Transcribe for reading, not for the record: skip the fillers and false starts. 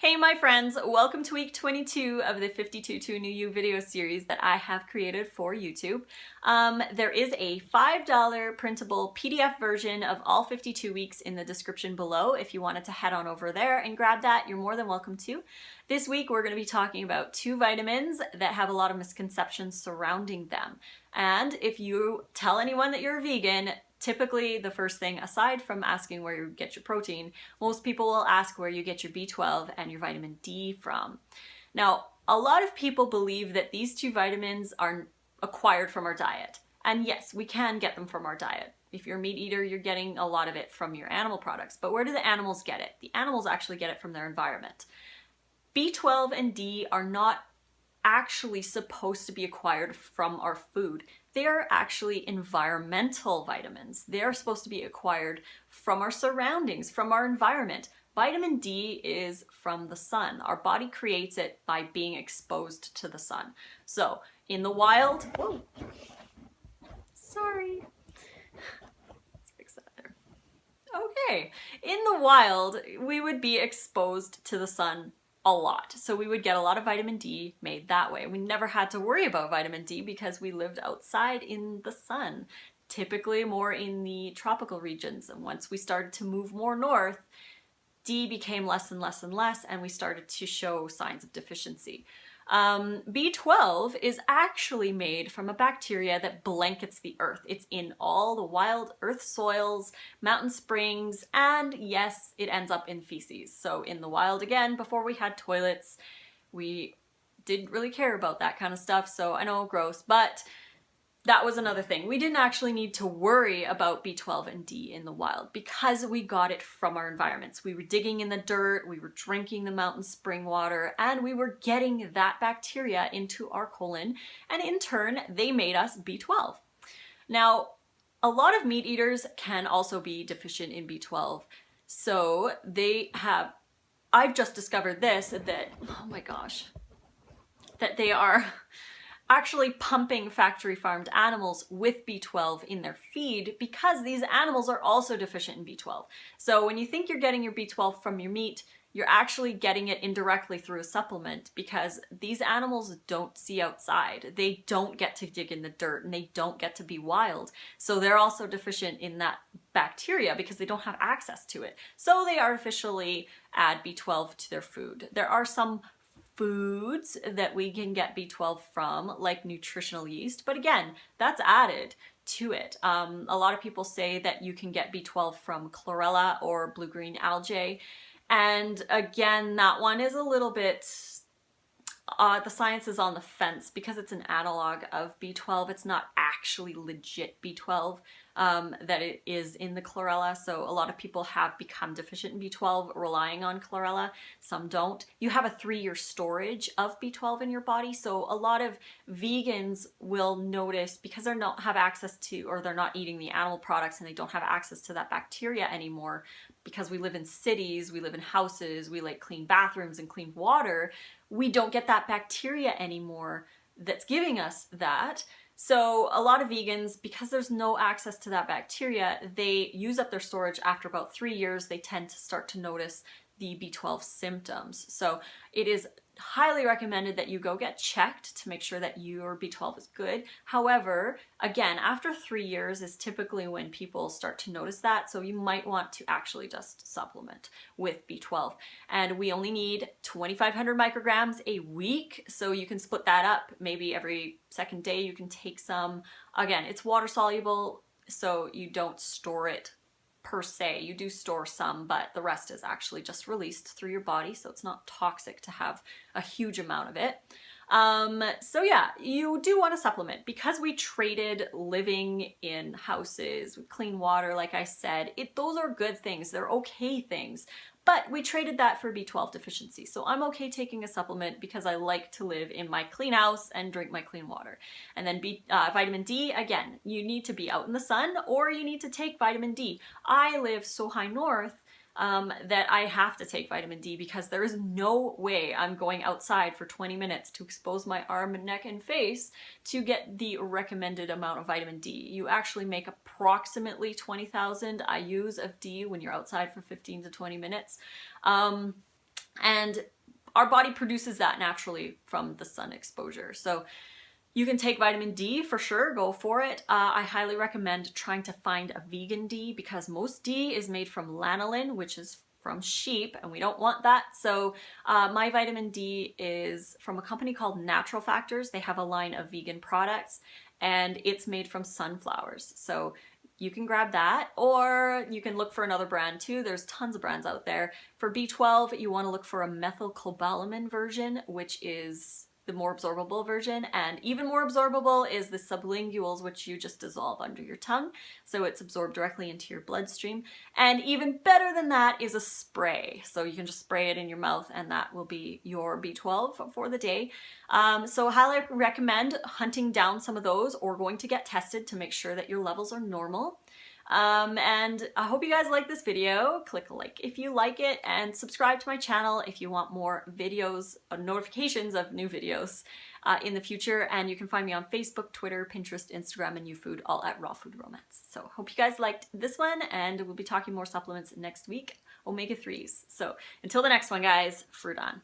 Hey my friends, welcome to week 22 of the 52 to New You video series that I have created for YouTube. There is a $5 printable PDF version of all 52 weeks in the description below. If you wanted to head on over there and grab that, you're more than welcome to. This week we're going to be talking about two vitamins that have a lot of misconceptions surrounding them. And if you tell anyone that you're a vegan, typically the first thing, aside from asking where you get your protein, most people will ask where you get your B12 and your vitamin D from. Now, a lot of people believe that these two vitamins are acquired from our diet. And yes, we can get them from our diet. If you're a meat eater, you're getting a lot of it from your animal products. But where do the animals get it? The animals actually get it from their environment. B12 and D are not actually supposed to be acquired from our food. They are actually environmental vitamins. They are supposed to be acquired from our surroundings, from our environment. Vitamin D is from the sun. Our body creates it by being exposed to the sun. So in the wild, whoa, sorry, let's fix that there. Okay, in the wild, we would be exposed to the sun a lot. So we would get a lot of vitamin D made that way. We never had to worry about vitamin D because we lived outside in the sun, typically more in the tropical regions. And once we started to move more north, D became less and less and less, and we started to show signs of deficiency. B12 is actually made from a bacteria that blankets the earth. It's in all the wild earth soils, mountain springs, and yes, it ends up in feces. So in the wild, again, before we had toilets, we didn't really care about that kind of stuff. So I know, gross, but that was another thing. We didn't actually need to worry about B12 and D in the wild because we got it from our environments. We were digging in the dirt, we were drinking the mountain spring water, and we were getting that bacteria into our colon, and in turn, they made us B12. Now, a lot of meat eaters can also be deficient in B12. So I've just discovered this, that, oh my gosh, that they are actually pumping factory farmed animals with B12 in their feed because these animals are also deficient in B12. So when you think you're getting your B12 from your meat, you're actually getting it indirectly through a supplement because these animals don't see outside. They don't get to dig in the dirt and they don't get to be wild. So they're also deficient in that bacteria because they don't have access to it. So they artificially add B12 to their food. There are some foods that we can get B12 from, like nutritional yeast, but again, that's added to it. A lot of people say that you can get B12 from chlorella or blue-green algae, and again, that one is a little bit, the science is on the fence because it's an analog of B12. It's not actually legit B12 that it is in the chlorella. So a lot of people have become deficient in B12 relying on chlorella. Some don't. You have a 3-year storage of B12 in your body. So a lot of vegans will notice because they don't have access to, or they're not eating the animal products and they don't have access to that bacteria anymore because we live in cities, we live in houses, we like clean bathrooms and clean water. We don't get that bacteria anymore that's giving us that. So a lot of vegans, because there's no access to that bacteria, they use up their storage. After about 3 years, they tend to start to notice the B12 symptoms. So it is highly recommended that you go get checked to make sure that your B12 is good. However, again, after 3 years is typically when people start to notice that. So you might want to actually just supplement with B12. And we only need 2,500 micrograms a week. So you can split that up. Maybe every second day you can take some. Again, it's water soluble, so you don't store it per se. You do store some, but the rest is actually just released through your body, so it's not toxic to have a huge amount of it. So yeah, you do want to supplement because we traded living in houses with clean water, like I said. Those are good things. They're okay things. But we traded that for B12 deficiency. So I'm okay taking a supplement because I like to live in my clean house and drink my clean water. And then vitamin D, again, you need to be out in the sun or you need to take vitamin D. I live so high north that I have to take vitamin D because there is no way I'm going outside for 20 minutes to expose my arm, neck, and face to get the recommended amount of vitamin D. You actually make approximately 20,000 IUs of D when you're outside for 15 to 20 minutes. And our body produces that naturally from the sun exposure. So you can take vitamin D for sure, go for it. I highly recommend trying to find a vegan D because most D is made from lanolin, which is from sheep, and we don't want that. So my vitamin D is from a company called Natural Factors. They have a line of vegan products and it's made from sunflowers. So you can grab that, or you can look for another brand too. There's tons of brands out there. For B12, you want to look for a methylcobalamin version, which is the more absorbable version, and even more absorbable is the sublinguals, which you just dissolve under your tongue, so it's absorbed directly into your bloodstream. And even better than that is a spray, so you can just spray it in your mouth and that will be your B12 for the day. So highly recommend hunting down some of those or going to get tested to make sure that your levels are normal. And I hope you guys like this video. Click a like if you like it, and subscribe to my channel if you want more videos, notifications of new videos in the future. And you can find me on Facebook, Twitter, Pinterest, Instagram, and YouFood, all at Raw Food Romance. So hope you guys liked this one, and we'll be talking more supplements next week, omega-3s. So until the next one, guys, fruit on.